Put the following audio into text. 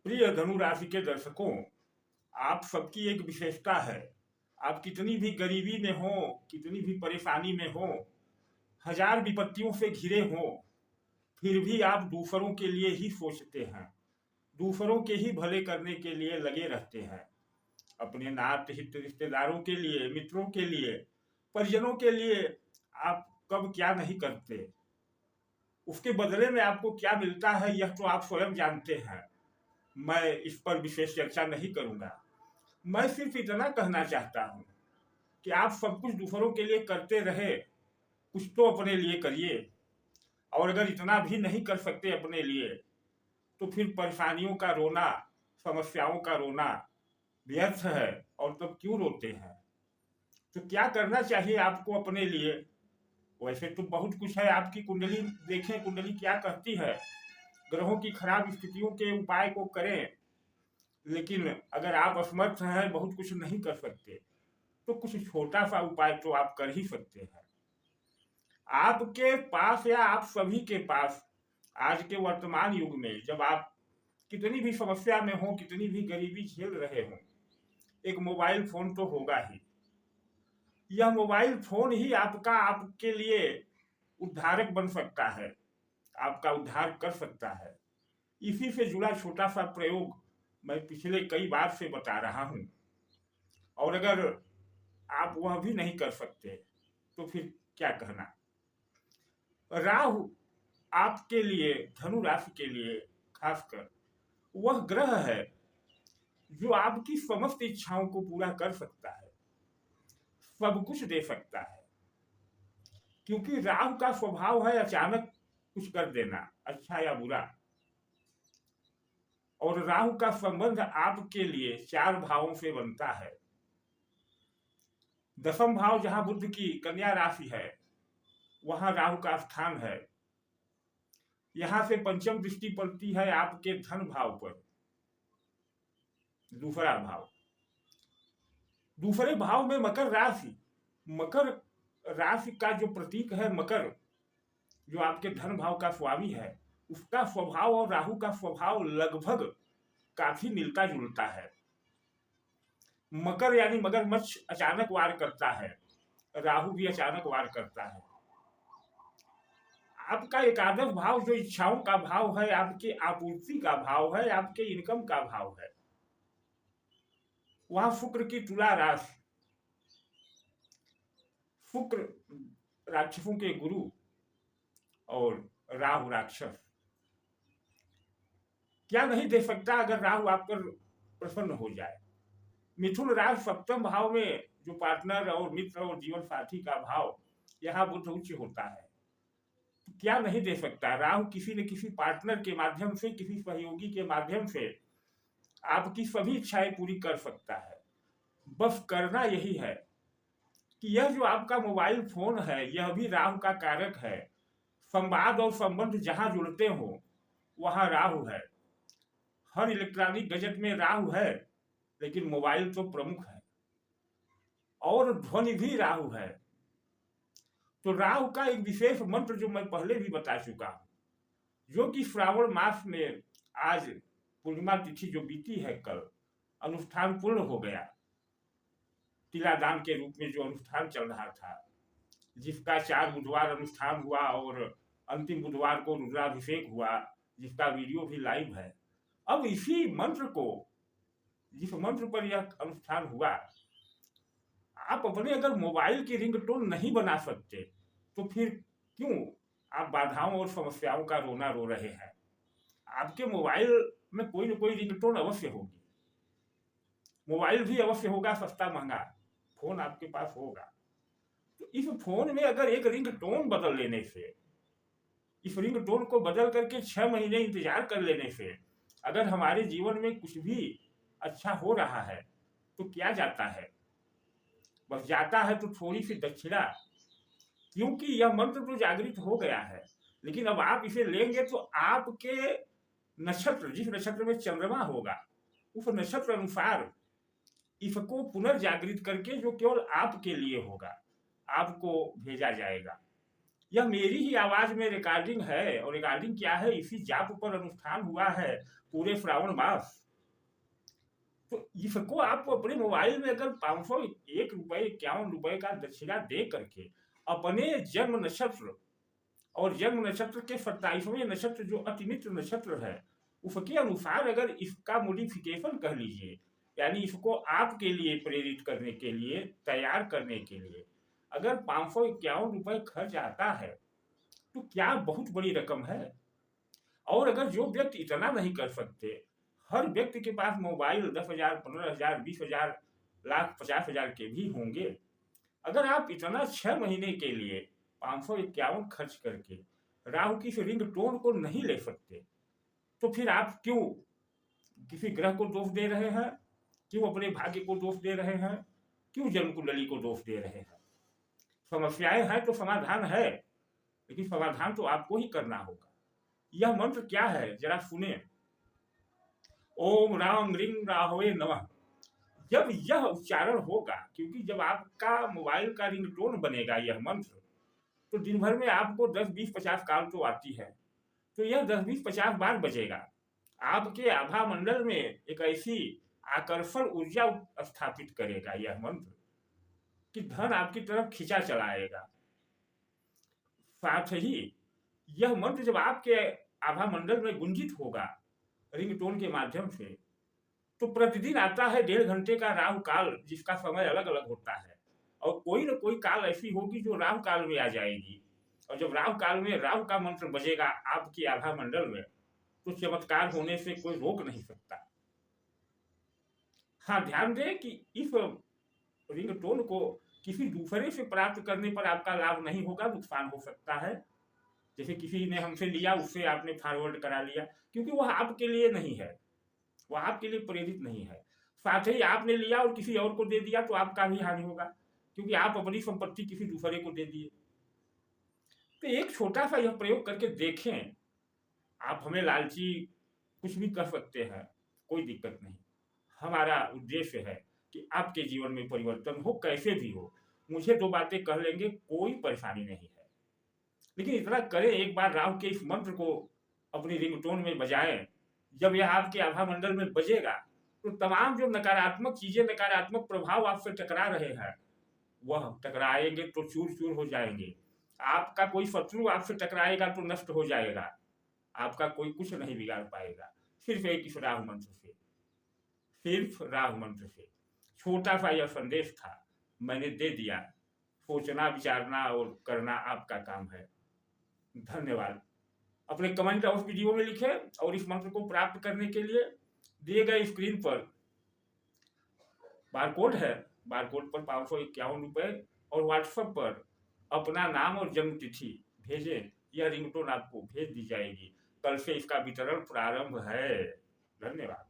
प्रिय धनु राशि के दर्शकों, आप सबकी एक विशेषता है। आप कितनी भी गरीबी में हो, कितनी भी परेशानी में हो, हजार विपत्तियों से घिरे हो, फिर भी आप दूसरों के लिए ही सोचते हैं, दूसरों के ही भले करने के लिए लगे रहते हैं। अपने नात हित रिश्तेदारों के लिए, मित्रों के लिए, परिजनों के लिए आप कब क्या नहीं करते। उसके बदले में आपको क्या मिलता है यह तो आप स्वयं जानते हैं। मैं इस पर विशेष चर्चा नहीं करूंगा। मैं सिर्फ इतना कहना चाहता हूं कि आप सब कुछ दूसरों के लिए करते रहे, कुछ तो अपने लिए करिए। और अगर इतना भी नहीं कर सकते अपने लिए, तो फिर परेशानियों का रोना, समस्याओं का रोना व्यर्थ है। और तब क्यों रोते हैं? तो क्या करना चाहिए आपको अपने लिए? वैसे तो बहुत कुछ है। आपकी कुंडली देखें, कुंडली क्या कहती है। ग्रहों की खराब स्थितियों के उपाय को करें, लेकिन अगर आप असमर्थ हैं, बहुत कुछ नहीं कर सकते, तो कुछ छोटा सा उपाय तो आप कर ही सकते हैं। आपके पास या आप सभी के पास आज के वर्तमान युग में, जब आप कितनी भी समस्या में हो, कितनी भी गरीबी झेल रहे हो, एक मोबाइल फोन तो होगा ही। यह मोबाइल फोन ही आपके लिए उद्धारक बन सकता है, आपका उद्धार कर सकता है। इसी से जुड़ा छोटा सा प्रयोग मैं पिछले कई बार से बता रहा हूं। और अगर आप वह भी नहीं कर सकते, तो फिर क्या कहना। राहु आपके लिए, धनु राशि के लिए खासकर, वह ग्रह है जो आपकी समस्त इच्छाओं को पूरा कर सकता है, सब कुछ दे सकता है। क्योंकि राहु का स्वभाव है अचानक कुछ कर देना, अच्छा या बुरा। और राहु का संबंध आपके लिए 4 भावों से बनता है। दसम भाव जहां बुध की कन्या राशि है, वहां राहु का स्थान है। यहां से पंचम दृष्टि पड़ती है आपके धन भाव पर, दूसरा भाव। दूसरे भाव में मकर राशि, मकर राशि का जो प्रतीक है मकर, जो आपके धन भाव का स्वामी है, उसका स्वभाव और राहु का स्वभाव लगभग काफी मिलता जुलता है। मकर यानी मगरमच्छ अचानक वार करता है, राहु भी अचानक वार करता है। आपका एकादश भाव जो इच्छाओं का भाव है, आपके आपूर्ति का भाव है, आपके इनकम का भाव है, वहां शुक्र की तुला राशि। शुक्र राक्षसों के गुरु और राहु राक्षस। क्या नहीं दे सकता अगर राहु आप पर प्रसन्न हो जाए। मिथुन राशि सप्तम भाव में जो पार्टनर और मित्र और जीवन साथी का भाव, यहाँ बुध उच्च होता है। तो क्या नहीं दे सकता। राहु किसी न किसी पार्टनर के माध्यम से, किसी सहयोगी के माध्यम से आपकी सभी इच्छाएं पूरी कर सकता है। बस करना यही है कि यह जो आपका मोबाइल फोन है, यह भी राहु का कारक है। संवाद और संबंध जहां जुड़ते हो, वहां राहु है। हर इलेक्ट्रॉनिक गैजेट में राहु है, लेकिन मोबाइल तो प्रमुख है। और ध्वनि भी राहु है। तो राहु का एक विशेष मंत्र जो मैं पहले भी बता चुका हूं, जो कि श्रावण मास में आज पूर्णिमा तिथि जो बीती है कल, अनुष्ठान पूर्ण हो गया। तिलादान के रूप में जो अनुष्ठान चल रहा था, जिसका 4 बुधवार अनुष्ठान हुआ और अंतिम बुधवार को रुद्राभिषेक हुआ, जिसका वीडियो भी लाइव है। अब इसी मंत्र को, जिस मंत्र पर यह अनुष्ठान हुआ, आप अपने अगर मोबाइल की रिंगटोन नहीं बना सकते, तो फिर क्यों आप बाधाओं और समस्याओं का रोना रो रहे हैं। आपके मोबाइल में कोई ना कोई रिंगटोन अवश्य होगी। मोबाइल भी अवश्य होगा, सस्ता महंगा फोन आपके पास होगा। तो इस फोन में अगर एक रिंगटोन बदल लेने से, इस रिंगटोन को बदल करके 6 महीने इंतजार कर लेने से अगर हमारे जीवन में कुछ भी अच्छा हो रहा है, तो क्या जाता है। बस जाता है तो थोड़ी सी दक्षिणा। क्योंकि यह मंत्र तो जागृत हो गया है, लेकिन अब आप इसे लेंगे तो आपके नक्षत्र, जिस नक्षत्र में चंद्रमा होगा, उस नक्षत्र अनुसार इसको पुनर्जागृत करके जो केवल आपके लिए होगा, आपको भेजा जाएगा। यह मेरी ही आवाज में रिकॉर्डिंग है, और रिकॉर्डिंग क्या है, इसी जाप पर अनुष्ठान हुआ है पूरे श्रावण मास। तो इसको आप अपने मोबाइल में अगर 501 रुपए 51 रुपए का दक्षिणा दे करके अपने जन्म नक्षत्र और जन्म नक्षत्र के 27वें नक्षत्र जो अतिमित्र नक्षत्र है उसके अनुसार अगर इसका मॉडिफिकेशन कह लीजिए, यानी इसको आपके लिए प्रेरित करने के लिए, तैयार करने के लिए अगर 551 रुपए खर्च आता है तो क्या बहुत बड़ी रकम है। और अगर जो व्यक्ति इतना नहीं कर सकते, हर व्यक्ति के पास मोबाइल 10,000, 15,000, 20,000, लाख, 50,000 के भी होंगे। अगर आप इतना 6 महीने के लिए 551 खर्च करके राहु की रिंग टोन को नहीं ले सकते, तो फिर आप क्यों किसी ग्रह को दोष दे रहे हैं, क्यों अपने भाग्य को दोष दे रहे हैं, क्यों जन्म कुंडली को दोष दे रहे हैं। समस्याएं हैं तो समाधान है, लेकिन समाधान तो आपको ही करना होगा। यह मंत्र क्या है जरा सुने। ओम राम रिंग राहवे नमः। जब यह उच्चारण होगा, क्योंकि जब आपका मोबाइल का रिंगटोन बनेगा यह मंत्र, तो दिन भर में आपको 10, 20, 50 कॉल तो आती है, तो यह 10, 20, 50 बार बजेगा। आपके आभा मंडल में एक ऐसी आकर्षण ऊर्जा स्थापित करेगा यह मंत्र कि धन आपकी तरफ खींचा चलाएगा। साथ ही यह मंत्र जब आपके आभा मंडल में गुंजित होगा रिंगटोन के माध्यम से, तो प्रतिदिन आता है 1.5 घंटे का राहु काल, जिसका समय अलग अलग होता है, और कोई न कोई काल ऐसी होगी जो राहु काल में आ जाएगी। और जब राहु काल में राहु का मंत्र बजेगा आपकी आभा मंडल में, तो चमत्कार होने से कोई रोक नहीं सकता। हाँ, ध्यान दें कि इस रिंगटोन को किसी दूसरे से प्राप्त करने पर आपका लाभ नहीं होगा, नुकसान हो सकता है। जैसे किसी ने हमसे लिया, उससे आपने फॉरवर्ड करा लिया, क्योंकि वह आपके लिए नहीं है, वह आपके लिए प्रेरित नहीं है। साथ ही आपने लिया और किसी और को दे दिया तो आपका भी हानि होगा, क्योंकि आप अपनी संपत्ति किसी दूसरे को दे दिए। तो एक छोटा सा यह प्रयोग करके देखें। आप हमें लालची कुछ भी कर सकते हैं, कोई दिक्कत नहीं। हमारा उद्देश्य है कि आपके जीवन में परिवर्तन हो, कैसे भी हो। मुझे 2 बातें कह लेंगे, कोई परेशानी नहीं है, लेकिन इतना करें, एक बार राहु के इस मंत्र को अपनी रिंगटोन में बजाएं। जब यह आपके आभा मंडल में बजेगा तो तमाम जो नकारात्मक चीजें, नकारात्मक प्रभाव आपसे टकरा रहे हैं, वह टकराएंगे तो चूर चूर हो जाएंगे। आपका कोई शत्रु आपसे टकराएगा तो नष्ट हो जाएगा, आपका कोई कुछ नहीं बिगाड़ पाएगा। सिर्फ एक इस राहु मंत्र से, सिर्फ राहु मंत्र से। छोटा सा यह संदेश था, मैंने दे दिया। सोचना, विचारना और करना आपका काम है। धन्यवाद। अपने कमेंट उस वीडियो में लिखें, और इस मंत्र को प्राप्त करने के लिए दिए गए स्क्रीन पर बारकोड है, बारकोड पर 551 रुपए, और व्हाट्सएप पर अपना नाम और जन्म तिथि भेजें। यह रिंगटोन आपको भेज दी जाएगी। कल से इसका वितरण प्रारंभ है। धन्यवाद।